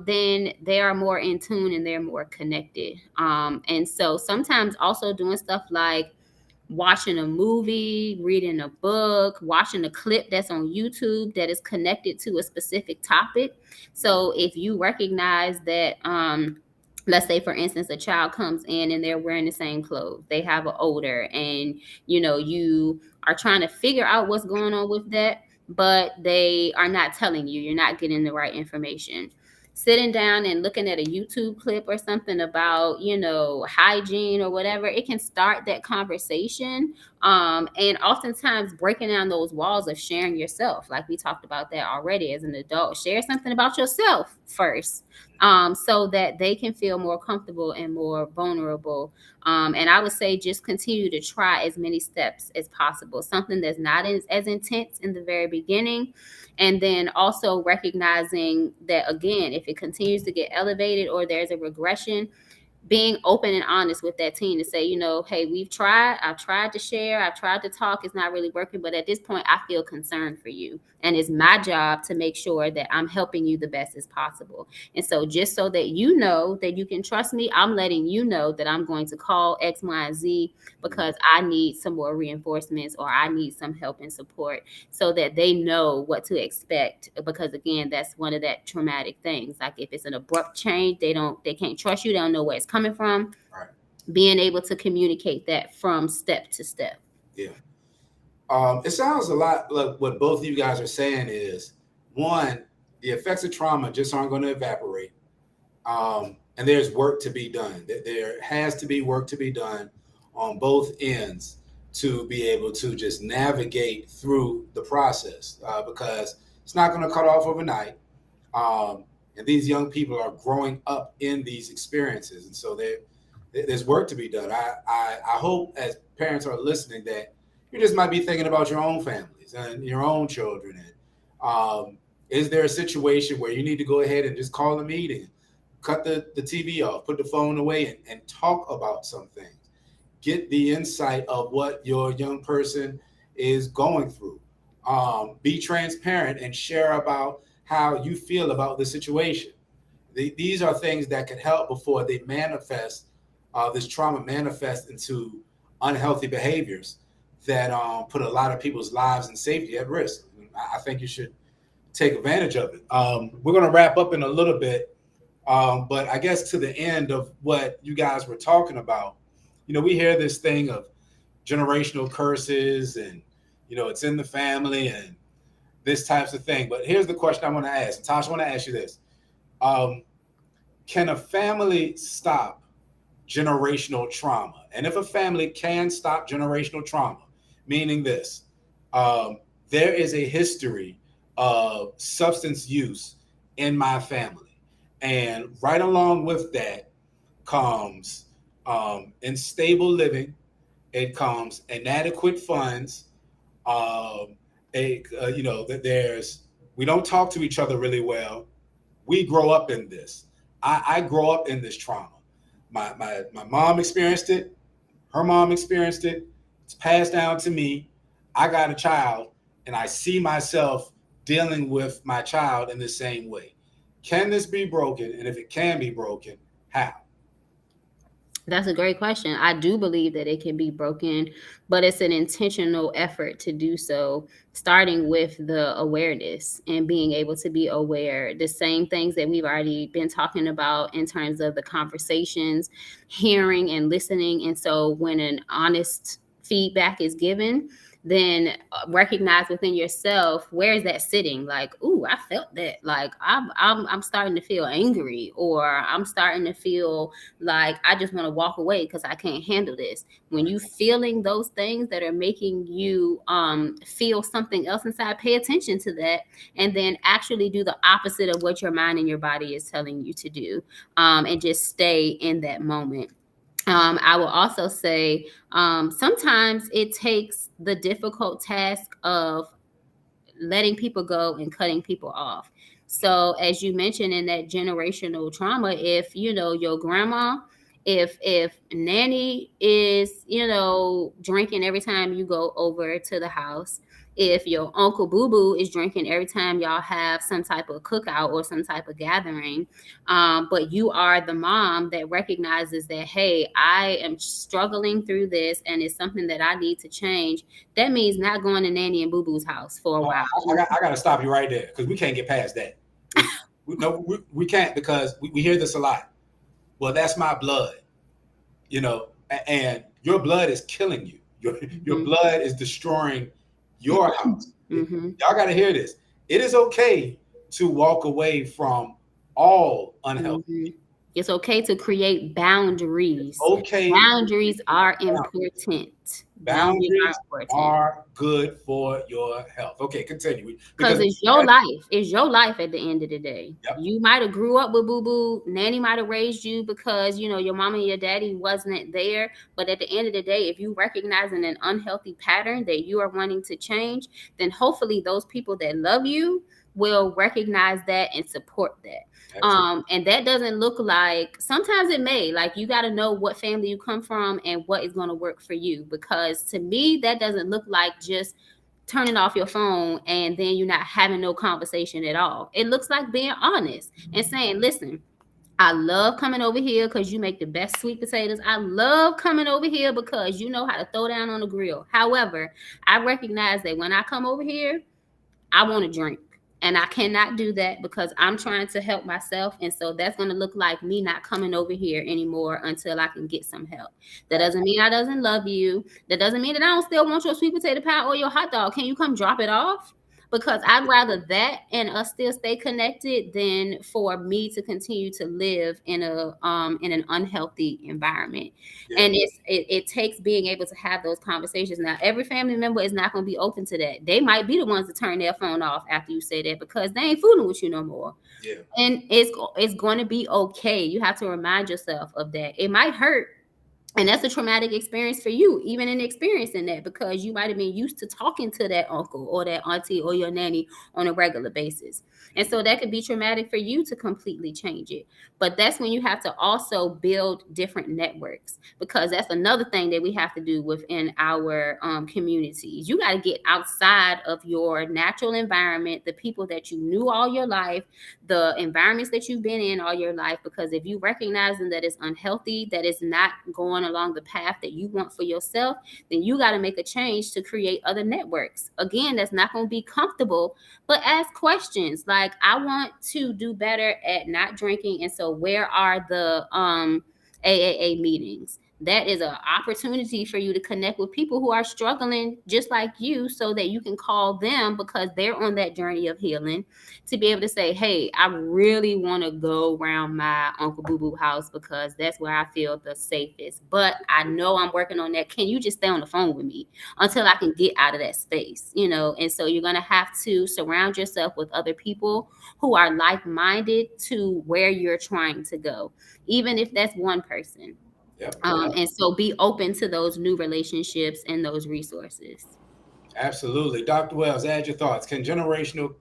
then they are more in tune and they're more connected. And so sometimes also doing stuff like watching a movie, reading a book, watching a clip that's on YouTube that is connected to a specific topic. So if you recognize that, let's say for instance, a child comes in and they're wearing the same clothes, they have an odor, and you are trying to figure out what's going on with that, but they are not telling you, you're not getting the right information. Sitting down and looking at a YouTube clip or something about, hygiene or whatever, it can start that conversation. And oftentimes breaking down those walls of sharing yourself, like we talked about that already. As an adult, share something about yourself first, so that they can feel more comfortable and more vulnerable. And I would say just continue to try as many steps as possible, something that's not as intense in the very beginning. And then also recognizing that, again, if it continues to get elevated or there's a regression, being open and honest with that teen to say, hey, I've tried to share, I've tried to talk, it's not really working, but at this point I feel concerned for you. And it's my job to make sure that I'm helping you the best as possible. And so just so that you know that you can trust me, I'm letting you know that I'm going to call X, Y, and Z because I need some more reinforcements or I need some help and support, so that they know what to expect. Because again, that's one of that traumatic things. Like if it's an abrupt change, they can't trust you, they don't know where it's coming from. Right. Being able to communicate that from step to step. Yeah. It sounds a lot like what both of you guys are saying is, one, the effects of trauma just aren't going to evaporate. And there's work to be done. There has to be work to be done on both ends to be able to just navigate through the process, because it's not going to cut off overnight. And these young people are growing up in these experiences. And so there's work to be done. I hope as parents are listening that you just might be thinking about your own families and your own children. And is there a situation where you need to go ahead and just call a meeting, cut the TV off, put the phone away, and talk about some things? Get the insight of what your young person is going through. Be transparent and share about how you feel about the situation. These are things that can help before they manifest, this trauma manifests into unhealthy behaviors that put a lot of people's lives and safety at risk. I think you should take advantage of it. We're going to wrap up in a little bit, but I guess to the end of what you guys were talking about, we hear this thing of generational curses and, it's in the family and this types of thing. But here's the question I want to ask. Tasha, I want to ask you this. Can a family stop generational trauma? And if a family can stop generational trauma, meaning this, there is a history of substance use in my family. And right along with that comes unstable living. It comes inadequate funds. We don't talk to each other really well. We grow up in this. I grow up in this trauma. My mom experienced it. Her mom experienced it. It's passed down to me. I got a child, and I see myself dealing with my child in the same way. Can this be broken? And if it can be broken, how? That's a great question. I do believe that it can be broken, but it's an intentional effort to do so, starting with the awareness and being able to be aware. The same things that we've already been talking about in terms of the conversations, hearing and listening. And so when an honest feedback is given, then recognize within yourself, where is that sitting? Like, ooh, I felt that. Like I'm starting to feel angry, or I'm starting to feel like I just want to walk away because I can't handle this. When you feeling those things that are making you feel something else inside, pay attention to that, and then actually do the opposite of what your mind and your body is telling you to do, and just stay in that moment. I will also say sometimes it takes the difficult task of letting people go and cutting people off. So as you mentioned, in that generational trauma, if your grandma, if nanny is drinking every time you go over to the house, if your uncle boo boo is drinking every time y'all have some type of cookout or some type of gathering, but you are the mom that recognizes that, hey, I am struggling through this and it's something that I need to change. That means not going to nanny and boo boo's house for a while. I got to stop you right there, because we can't get past that. We can't, because we hear this a lot. Well, that's my blood, and your blood is killing you. Your blood is destroying your house. Y'all got to hear this. It is okay to walk away from all unhealthy. It's okay to create boundaries. Okay. Boundaries are important. Boundaries are good for your health. Okay, continue. Because it's your life. It's your life at the end of the day. Yep. You might have grew up with boo-boo. Nanny might have raised you because, your mama and your daddy wasn't there. But at the end of the day, if you recognize an unhealthy pattern that you are wanting to change, then hopefully those people that love you will recognize that and support that. And that doesn't look like, sometimes it may, like, you got to know what family you come from and what is going to work for you. Because to me, that doesn't look like just turning off your phone and then you're not having no conversation at all. It looks like being honest and saying, listen, I love coming over here because you make the best sweet potatoes. I love coming over here because you know how to throw down on the grill. However, I recognize that when I come over here, I want to drink. And I cannot do that because I'm trying to help myself. And so that's going to look like me not coming over here anymore until I can get some help. That doesn't mean I doesn't love you. That doesn't mean that I don't still want your sweet potato pie or your hot dog. Can you come drop it off? Because I'd rather that and us still stay connected than for me to continue to live in an unhealthy environment. Yeah. And it takes being able to have those conversations. Now, every family member is not going to be open to that. They might be the ones to turn their phone off after you say that because they ain't fooling with you no more. Yeah. And it's going to be okay. You have to remind yourself of that. It might hurt. And that's a traumatic experience for you, even in experiencing that, because you might have been used to talking to that uncle or that auntie or your nanny on a regular basis. And so that could be traumatic for you to completely change it. But that's when you have to also build different networks, because that's another thing that we have to do within our communities. You got to get outside of your natural environment, the people that you knew all your life, the environments that you've been in all your life, because if you recognizing that it's unhealthy, that it's not going along the path that you want for yourself, then you got to make a change to create other networks. Again, that's not going to be comfortable, but ask questions like, I want to do better at not drinking, and so where are the AAA meetings? That is an opportunity for you to connect with people who are struggling just like you, so that you can call them because they're on that journey of healing, to be able to say, hey, I really want to go around my Uncle Boo Boo house because that's where I feel the safest. But I know I'm working on that. Can you just stay on the phone with me until I can get out of that space? You know, and so you're going to have to surround yourself with other people who are like-minded to where you're trying to go, even if that's one person. Yep. And so be open to those new relationships and those resources. Absolutely. Dr. Wells, add your thoughts. Can generational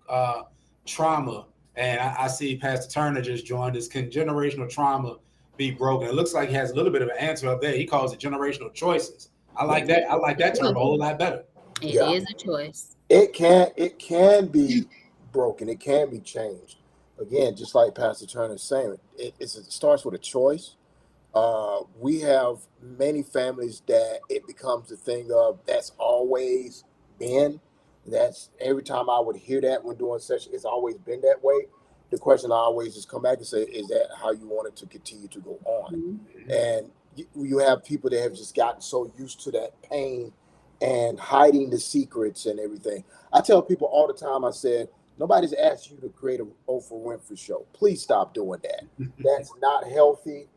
trauma, and I see Pastor Turner just joined us, can generational trauma be broken? It looks like he has a little bit of an answer up there. He calls it generational choices. I like that. I like that term a whole lot better. It is a choice. It can be broken. It can be changed. Again, just like Pastor Turner is saying, it starts with a choice. We have many families that it becomes a thing of that's always been. That's every time I would hear that when doing session, it's always been that way. The question I always just come back and say, is that how you want it to continue to go on? Mm-hmm. And you have people that have just gotten so used to that pain and hiding the secrets and everything. I tell people all the time, I said, nobody's asked you to create an Oprah Winfrey show. Please stop doing that. That's not healthy.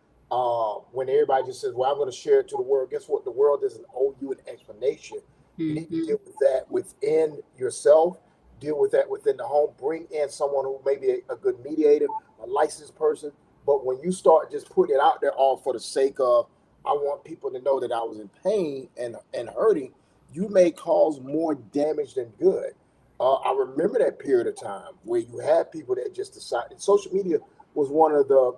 When everybody just says, well, I'm going to share it to the world, guess what? The world doesn't owe you an explanation. You need to deal with that within yourself, deal with that within the home, bring in someone who may be a good mediator, a licensed person. But when you start just putting it out there all for the sake of, I want people to know that I was in pain and hurting, you may cause more damage than good. I remember that period of time where you had people that just decided. Social media was one of the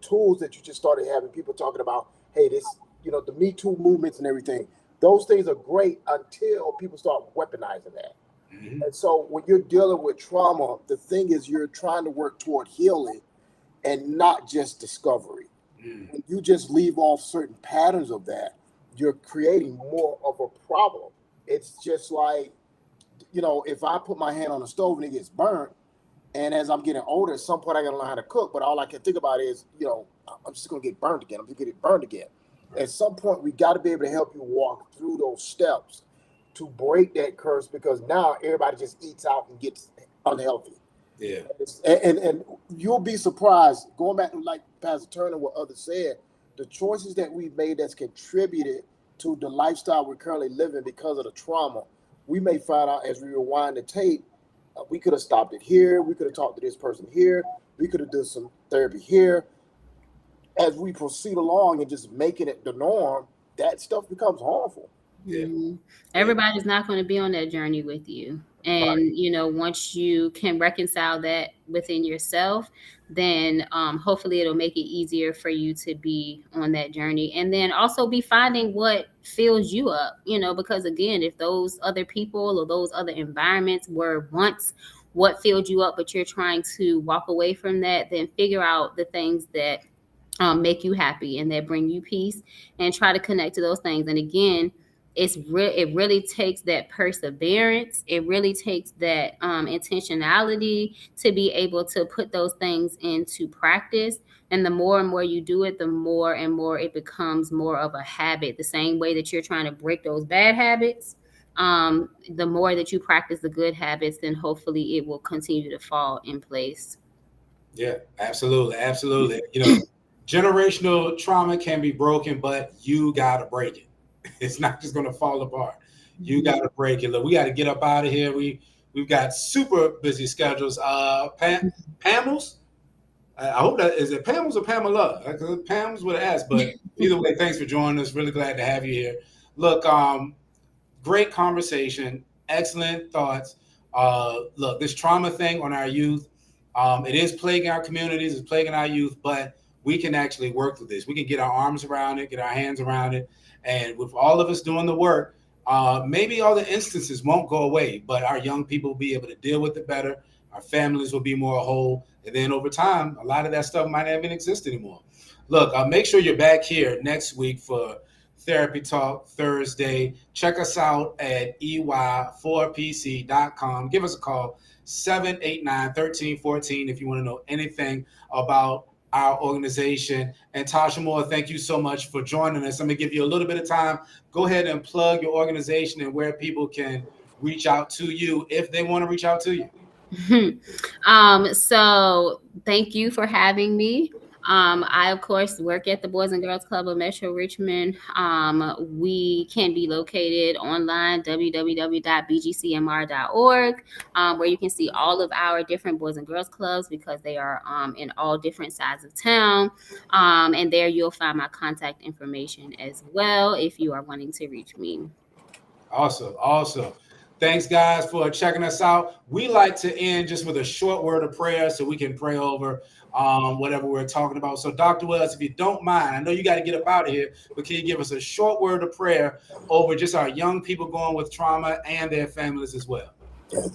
tools that you just started having people talking about, hey, this, the Me Too movements and everything. Those things are great until people start weaponizing that. Mm-hmm. And so when you're dealing with trauma, the thing is you're trying to work toward healing and not just discovery. Mm-hmm. When you just leave off certain patterns of that, you're creating more of a problem. It's just like, if I put my hand on the stove and it gets burnt, and as I'm getting older, at some point I got to learn how to cook. But all I can think about is, I'm just going to get burned again. I'm going to get burned again. At some point, we got to be able to help you walk through those steps to break that curse, because now everybody just eats out and gets unhealthy. Yeah. And you'll be surprised, going back to like Pastor Turner, what others said, the choices that we've made that's contributed to the lifestyle we're currently living because of the trauma, we may find out as we rewind the tape, we could have stopped it here. We could have talked to this person here. We could have done some therapy here. As we proceed along and just making it the norm, that stuff becomes harmful. Yeah. Mm-hmm. Everybody's not going to be on that journey with you. And, right. Once you can reconcile that within yourself, then hopefully it'll make it easier for you to be on that journey. And then also be finding what fills you up, because again, if those other people or those other environments were once what filled you up, but you're trying to walk away from that, then figure out the things that make you happy and that bring you peace, and try to connect to those things. And again, it really takes that perseverance. It really takes that intentionality to be able to put those things into practice. And the more and more you do it, the more and more it becomes more of a habit. The same way that you're trying to break those bad habits, the more that you practice the good habits, then hopefully it will continue to fall in place. Yeah, absolutely. Absolutely. Generational trauma can be broken, but you got to break it. It's not just going to fall apart. You got to break it. Look, we got to get up out of here. We've got super busy schedules. Pamels, I hope that is it Pam's or Pamela? Pam's with an S, but either way, thanks for joining us. Really glad to have you here. Look, great conversation, excellent thoughts. Look, this trauma thing on our youth, it is plaguing our communities, it's plaguing our youth, but we can actually work through this. We can get our arms around it, get our hands around it, and with all of us doing the work, maybe all the instances won't go away, but our young people will be able to deal with it better. Our families will be more whole, and then over time, a lot of that stuff might not even exist anymore. Look, make sure you're back here next week for Therapy Talk Thursday. Check us out at EY4PC.com. Give us a call, 789-1314, if you want to know anything about our organization. And Tasha Moore, thank you so much for joining us. I'm going to give you a little bit of time. Go ahead and plug your organization and where people can reach out to you if they want to reach out to you. So thank you for having me. I, of course, work at the Boys and Girls Club of Metro Richmond. We can be located online, www.bgcmr.org, where you can see all of our different Boys and Girls Clubs because they are in all different sides of town. And there you'll find my contact information as well if you are wanting to reach me. Awesome. Thanks, guys, for checking us out. We like to end just with a short word of prayer so we can pray over whatever we're talking about. So, Dr. Wells, if you don't mind, I know you got to get up out of here, but can you give us a short word of prayer over just our young people going with trauma and their families as well?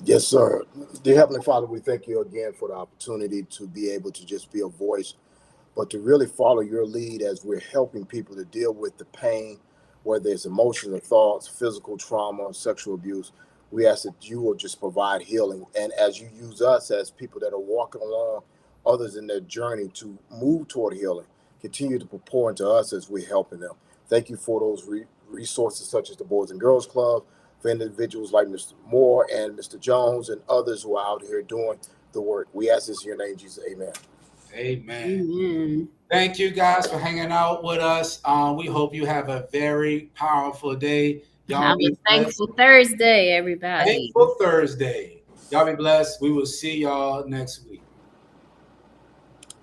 Yes, sir. Dear Heavenly Father, we thank you again for the opportunity to be able to just be a voice, but to really follow your lead as we're helping people to deal with the pain, whether it's emotional thoughts, physical trauma, sexual abuse. We ask that you will just provide healing. And as you use us as people that are walking along others in their journey to move toward healing, continue to pour into us as we're helping them. Thank you for those resources such as the Boys and Girls Club, for individuals like Mr. Moore and Mr. Jones and others who are out here doing the work. We ask this in your name, Jesus. Amen. Amen. Thank you guys for hanging out with us. We hope you have a very powerful day. Y'all be Thankful Thursday, everybody. Thankful Thursday. Y'all be blessed. We will see y'all next week.